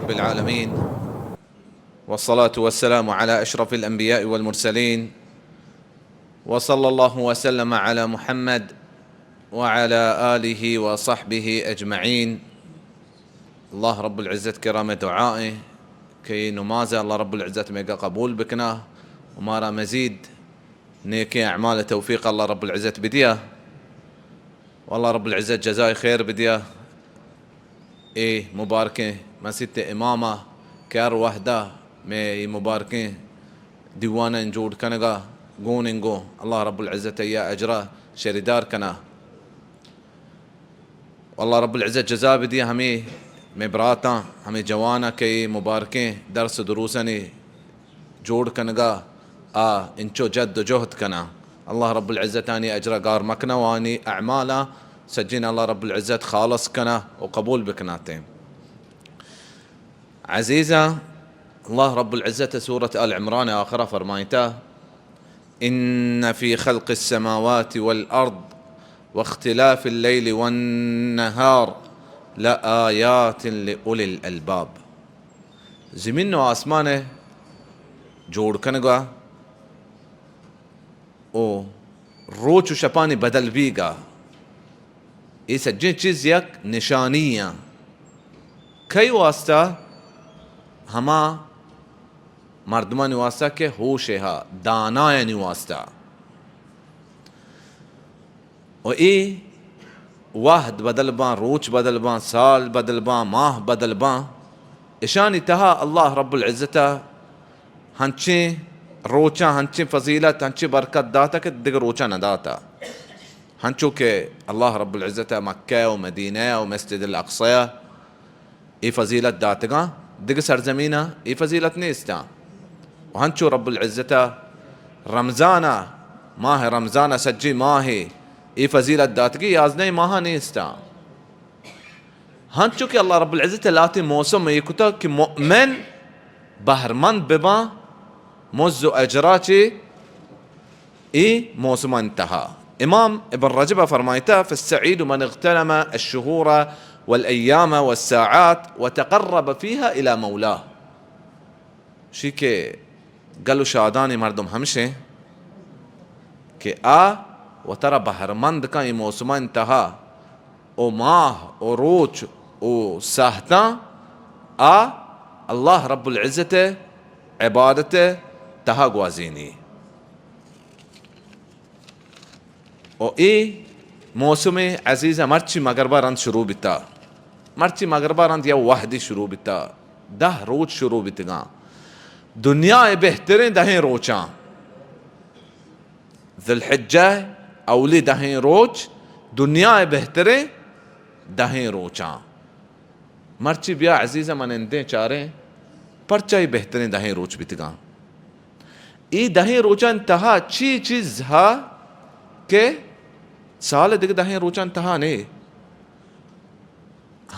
رب العالمين، والصلاة والسلام على أشرف الأنبياء والمرسلين، وصلى الله وسلم على محمد وعلى آله وصحبه أجمعين. الله رب العزة كرامة دعائه كي نمازه الله رب العزة ميقا قبول بكناه ومارا مزيد نيكي أعمال توفيق الله رب العزة بديه، والله رب العزة جزاي خير بديه. مباركه مسجد إمامة كار وحده مي مباركه ديوانا نجود كنغا غونينغو الله رب العزة يا أجره شريدار كنا، والله رب العزة جزاء بدي همي مبراتا همي جوانا كي مباركين درس دروسني جود كنغا انشو جد جهد كنا. الله رب العزة تاني أجره قار مكنا واني أعماله سجينا الله رب العزة خالص كنا وقبول بكناتين. عزيزة الله رب العزة سورة آل عمران آخرة فرمايته: إن في خلق السماوات والأرض واختلاف الليل والنهار لآيات لأولي الألباب. زمين و آسمانه جوڑ کنگا او روچ و شپانی بدل بیگا، یہ سجن چیز یک نشانیاں کئی واسطہ ہما مردمان واسطہ کے ہوش ہے دانا یعنی واسطہ و ای واحد بدل بان روچ بدل بان سال بدل بان ماہ بدل بان اشانی تہا اللہ رب العزت ہنچے روچا ہنچے فضیلت ہنچے برکت داتا کہ دیگر روچا نہ داتا ہنچو کہ اللہ رب العزت مکہ و مدینہ و مسجد الاقصی ای فضیلت داتگا دیگر سرزمینہ ای فضیلت نیستا. وهنشو رب العزة رمزانا ماه رمزانا سجي ماهي اي فزيلة داتقي يازني ماها نيستا. هنشو كي الله رب العزة لاتي موسم يكتا كي مؤمن بهرمن بما موزو اجراتي اي موسم انتهى. امام ابن رجب فرمايته: فالسعيد من اغتنم الشهور والايام والساعات وتقرب فيها الى مولاه. شيكي قالوا شاداني مردم همشه کہ و ترى بهرمند کا یہ موسم انتہا او ماہ او روچ او ساہتا اللہ رب العزت عبادت تہا گوازینی او ای موسم عزیزہ مرچی مغربہ رند شروع بتا مرچی مغربہ رند یا وحدی شروع بتا 10 روچ شروع بتگاں دنیا بہترین 10 روچاں ذی الحجہ اولی 10 روچ دنیا بہترین 10 روچاں مرچی بیا عزیزہ منندیں چاریں پرچائی بہترین 10 روچ بتگاں ای 10 روچاں انتہا چی چیز ہا کہ سال دیکھ 10 روچاں انتہا نہیں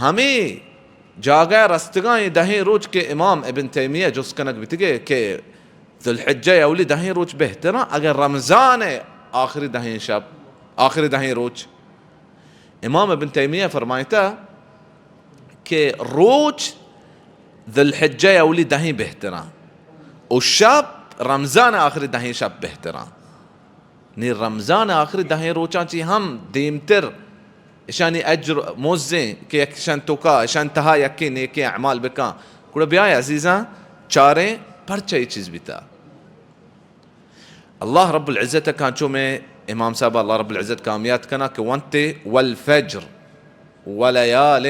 ہمیں جاگہ رستگاں 10 روچ کے امام ابن تیمیہ جس کنک بتگے کہ ذو الحجہ اولی 10 روچ بہترا اگر رمضان ہے آخری 10 شب آخری 10 روچ. امام ابن تیمیہ فرمائتا کہ روچ ذو الحجہ اولی 10 بہترا و شب رمضان آخری 10 شب بہترا نی رمضان آخری 10 روچاں چی ہم دیمتر اشانی اجر موزیں کہ اشان توکا اشان تہا یکی نیکی اعمال بکا کڑا بیائی عزیزاں چاریں پرچائی چیز بیتا. اللہ رب العزت کانچو میں امام صاحب اللہ رب العزت کامیات کنا کہ وانتے والفجر ولیال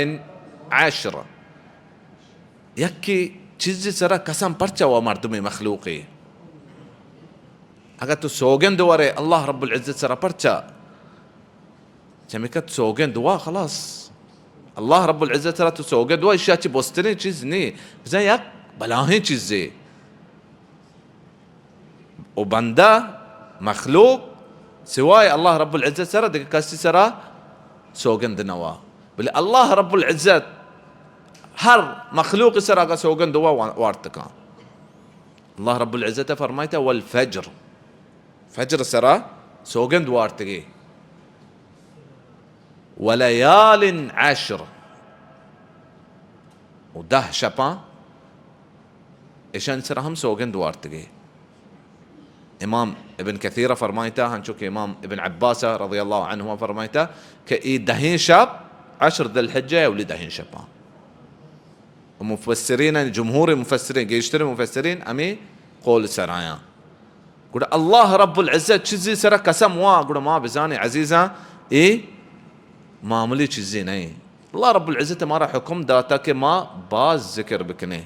عشر یکی چیز سرا قسم پرچا و مردم مخلوقی اگر تو سوگن دوارے اللہ رب العزت سرا پرچا چمیکت سوگن دعا خلاص اللہ رب العزت سرا تو سوگن دعا اشیاء چی بسترین چیز نہیں بزن یک بلاہیں چیزیں و بندہ مخلوق سوائے اللہ رب العزت سرا دیکھ کسی سرا سوگن دنوا بلے اللہ رب العزت ہر مخلوق سرا کا سوگن دعا وارتکا. اللہ رب العزت فرمائتا والفجر فجر سرا سوگن دعا وارتگی وليال عشر و 10 شپاں ایشان سر هم سوگند وارتگی. امام ابن كثير فرمایتا هنچو که امام ابن عباس رضي الله عنهما فرمایتا که ای دهين شب 10 ذي الحجة يولي دهين شبان. ومفسرين جمهور المفسرين جيشتري المفسرين امي قول سرايا قول الله رب العزة چیزی سر قسم وا قول ما بزاني عزيزا اي معمولی چیزی نہیں. الله رب العزة ما راح حكم داتا کہ ما باز ذکر بکنے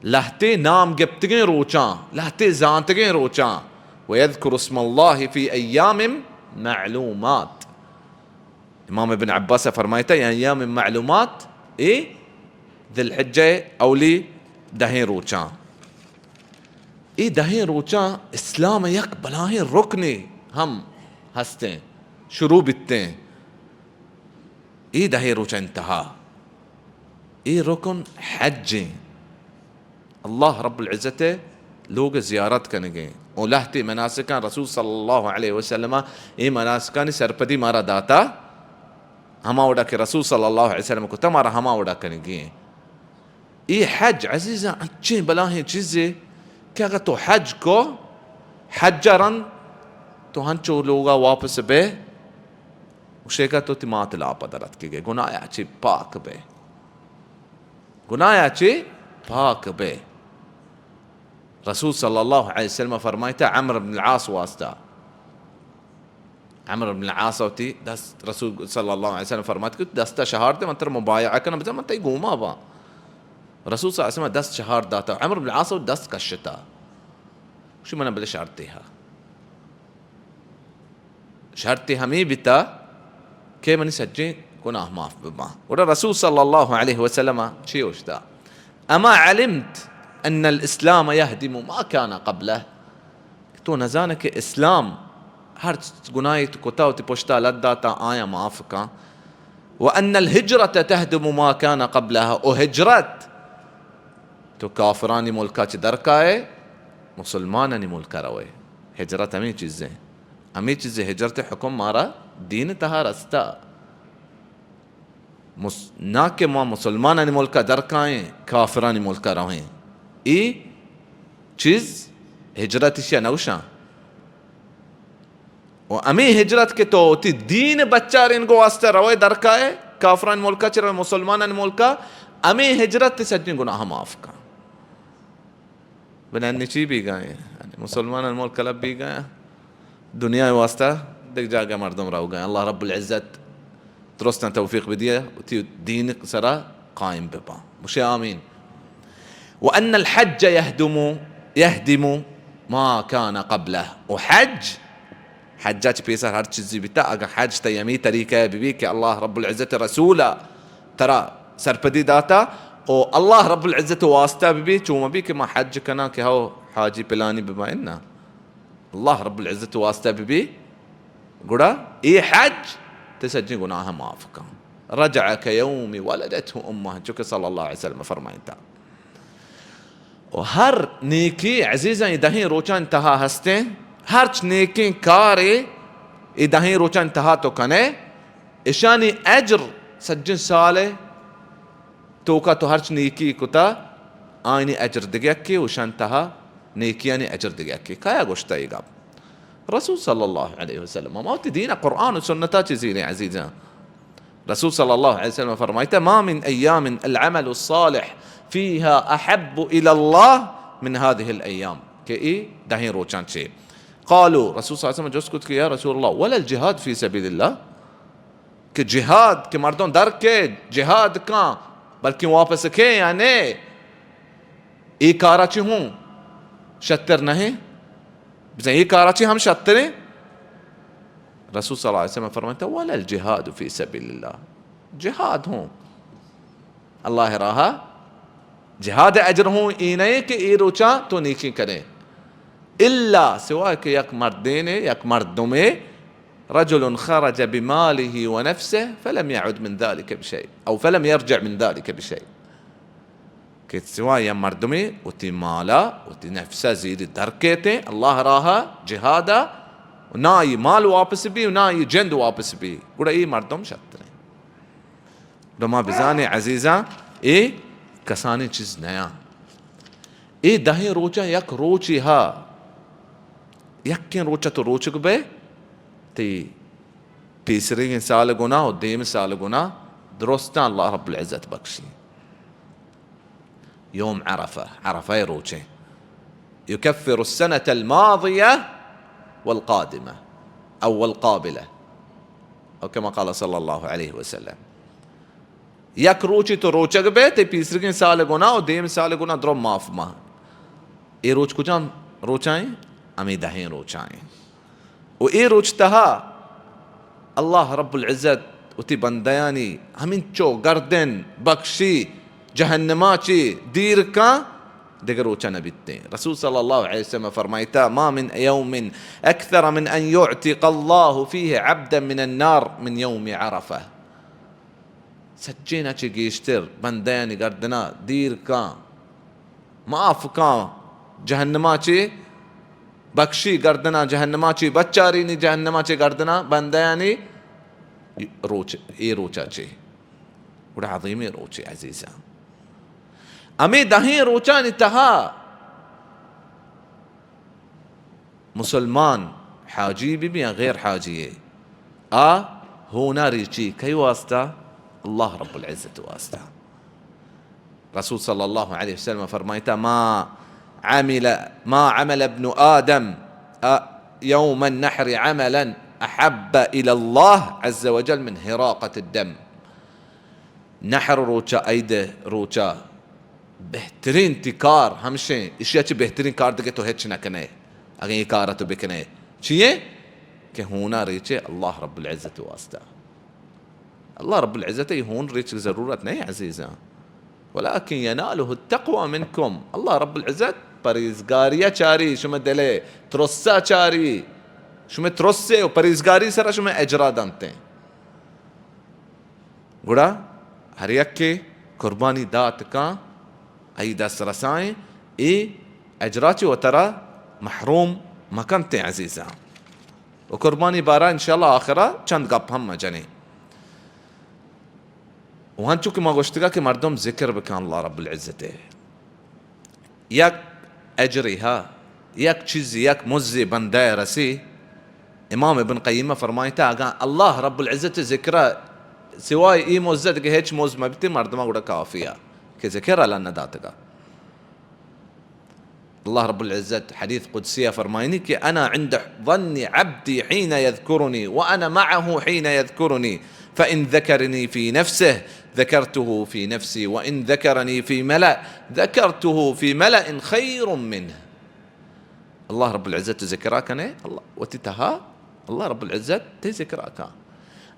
لہتے نام گپتگیں روچاں لہتے زانتگیں روچاں ويذكر اسم الله في ايام معلومات. امام ابن عباس فرمایتا يعني ايام معلومات اي ذي الحجة اولی دهين روچاں. ای دهين روچاں اسلام یک بلاہیں رکنے ہم ہستے شروع بتتے ہیں. ای دهين روچاں انتہا ای رکن حج. الله رب العزة لوگ زیارت کنگے ولہتی مناسکان رسول صلی اللہ علیہ وسلم ای مناسکانی سرپدی مارا داتا ہما وڑا کہ رسول صلی اللہ علیہ وسلم کو تمہارا ہما وڑا کنگے. ای حج عزیزاں اچھے بلاہیں چیزیں کہ اگر تو حج کو حجرن تو ہنچو لوگا واپس بے وشیکا تو تیمات لا پدرت کی گئے گناہ اچھی پاک بے گناہ اچھی پاک بے. رسول صلی اللہ علیہ وسلم فرمایتا عمر بن العاص واسطہ عمر بن العاص ہوتی دست رسول صلی اللہ علیہ وسلم فرمایتا کہ دستا شہار دے منتر مبایعہ کنا بزا منتا ہی گوما با. رسول صلی اللہ علیہ وسلم دست شهار داتا عمر بن العاص دست كشتا شو منا بلا شرطيها شرطي همي بتا كي من سجي كنا ماف بما. ودا رسول صلى الله عليه وسلم شي وشتا اما علمت ان الاسلام يهدم ما كان قبله. تو نزانك اسلام هر گناهی تو کوتا تی پشتا لداتا آیا معاف کا. وان الهجرة تهدم ما كان قبلها وهجرت تو کافرانی ملکا چی درکائے مسلمانانی ملکا روئے. ہجرت ہمیں چیزیں ہجرت حکم مارا دین تہا رستا نہ کہ ما مسلمانانی ملکا درکائیں کافرانی ملکا روئیں. ای چیز ہجرت شیا نوشاں و امی ہجرت کے تو تی دین بچہ رین گو واسطہ روئے درکائے کافرانی ملکا چی روئے مسلمانانی ملکا امی ہجرت تی سجن گناہ معاف کا. بنانی چی بھی گئے مسلمان الملک کلب بھی گئے دنیا واسطہ دیکھ جا گیا مردم رہو گئے. اللہ رب العزت درستنا توفیق بدیا وتی دین سرا قائم بپا مشي آمین. وأن الحج يهدم ما كان قبله. وحج حجات بيسر هر چیزی بتا اگر حج تیمی طریقہ بی کہ اللہ رب العزت رسولہ ترى سرپدی داتا او الله رب العزة واسطة ببي چوما بي كما حج كنا كهو حاجي بلاني بما إنا الله رب العزة واسطة ببي قرأ اي حج تسجي قناها معافكا رجع كيوم ولدته أمه جوك صلى الله عليه وسلم فرمائنتا. وهر نيكي عزيزا يدهين روچان تها هستين هرچ نيكي كاري يدهين روچان تها تو كنه إشاني أجر سجن سالي توکا تو ہرچ نیکی کتا آئینی اجر دگیکی وشانتها نیکیانی اجر دگیکی. کایا گوشتا ایگاب رسول صلی اللہ علیہ وسلم موت دین قرآن و سنتا چیزینی عزیزا. رسول صلی اللہ علیہ وسلم فرمایتا ما من ایام العمل الصالح فيها احب الى الله من هذه الايام کہ ای دہین روچان چے. قالوا رسول صلی اللہ علیہ وسلم جس کت کہ یا رسول اللہ ولا الجهاد في سبيل الله کہ جہاد کہ مردوں در کے جہاد کان بلکہ واپس کے یعنی ای کاراچی ہوں شتر نہیں بزن ای کاراچی ہم شتریں. رسول صلی اللہ علیہ وسلم فرماتا ولا الجهاد في سبيل الله جہاد ہوں اللہ راہا جہاد اجر ہوں ای نہیں کہ ای روچا تو نیکی کریں الا سوائے کہ یک مردین یک مردمے رجل خرج بماله ونفسه فلم يعد من ذلك بشيء أو فلم يرجع من ذلك بشيء. كت سواء مردمي وتي مالا وتي نفسه زيد دركته الله راها جهادا وناي مال واپس بي وناي جند واپس بي قول اي مردم شترين لما بزاني عزيزا اي کسانی چیز نیا دهين روچا یک روچی ها یکین روچا تو روچک به تی تیسرین سال گناه و دیم سال گناه درستان الله رب العزت بخشي. يوم عرفة روچه يكفر السنة الماضية والقادمة أو القابلة أو كما قال صلى الله عليه وسلم. یک روچی تو روچک به تی پیسرین سال گناه و دیم سال گناه درو معاف ما. ای روچ کجام روچائیں؟ امی دهین روچائیں. و ای روچتها الله رب العزت وتی بندیانی همین چو گردن بخشی جهنماچی دیر کا دیگر روچا نبیتے. رسول صلی اللہ علیہ وسلم فرمایتا ما من يوم اكثر من ان يعتق الله فيه عبدا من النار من يوم عرفه. سجینا چی گیشتر بندیانی گردنا دیر کا معاف کا جهنماچی بخشی گردنا جهنماچی بچارینی جهنماچی گردنا بندیانی روچا چی وڑا عظیمی روچی عزیزا. امی دهین روچانی تها مسلمان حاجی بھی یا غیر حاجی ہونا ریچی کئی واسطہ الله رب العزة واسطة. رسول صلى الله عليه وسلم فرمایتا ما عمل ابن آدم يوم النحر عملا أحب إلى الله عز وجل من هراقة الدم. نحر روچا ايده روچا بہترین تکار ہمشیں اشیاء چی بہترین کار دے تو ہچ نہ کنے اگر یہ کارا تو بکنے چیئے کہ ہونا ریچے اللہ رب العزت واسطہ. اللہ رب العزت هون ريتش ضرورت نہیں عزیزاں ولكن يناله التقوى منكم. الله رب العزت پریزگاریہ چاری شما دلے ترسا چاری شما ترسے و پریزگاری سرا شما اجرا دانتے گوڑا ہر یک کے قربانی دات کا ای دست رسائیں ای اجراچی و ترا محروم مکنتے عزیزاں. و قربانی بارا انشاءاللہ آخرہ چند گپ ہم مجنے وهان چونکه ما گوشتگا که مردم ذکر بکن الله رب العزته یک اجری ها یک چیزی یک مزی بنده رسی. امام ابن قیمه فرمایتا اگر الله رب العزت ذکر سوای ای مزد که هیچ مز مبتی مردم گوڑا کافیه که ذکر الان نداتگا. الله رب العزت حديث قدسية فرمايني كي أنا عند ظن عبدي حين يذكرني وأنا معه حين يذكرني فإن ذكرني في نفسه ذكرته في نفسي وإن ذكرني في ملأ ذكرته في ملأ خير منه. الله رب العزت ذكراك نه الله وتتها الله رب العزت تذكراك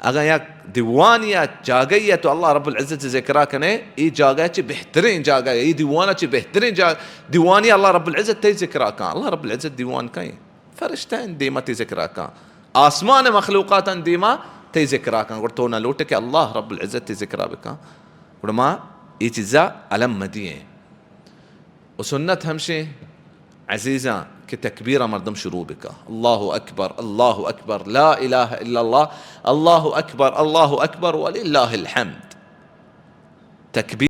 اگر یک دیوانیت جاگیت تو الله رب العزت ذکرہ کنے ای جاگہ چی بہترین جاگہ ای دیوانہ چی بہترین دیوانی الله رب العزت تی ذکرہ کان. الله رب العزت دیوان کہیں فرشتین دیما تی ذکرہ کان آسمان مخلوقات دیما تی ذکرہ کان گوڑ تو نہ لوٹے کہ الله رب العزت تی ذکرہ بکان گوڑ ما ای چیزا علم مدیئے و سنت ہمشے عزیزاں کہ تکبیرہ مردم شروع بکا اللہ اکبر لا الہ الا اللہ اللہ اکبر وللہ الحمد. تکبیر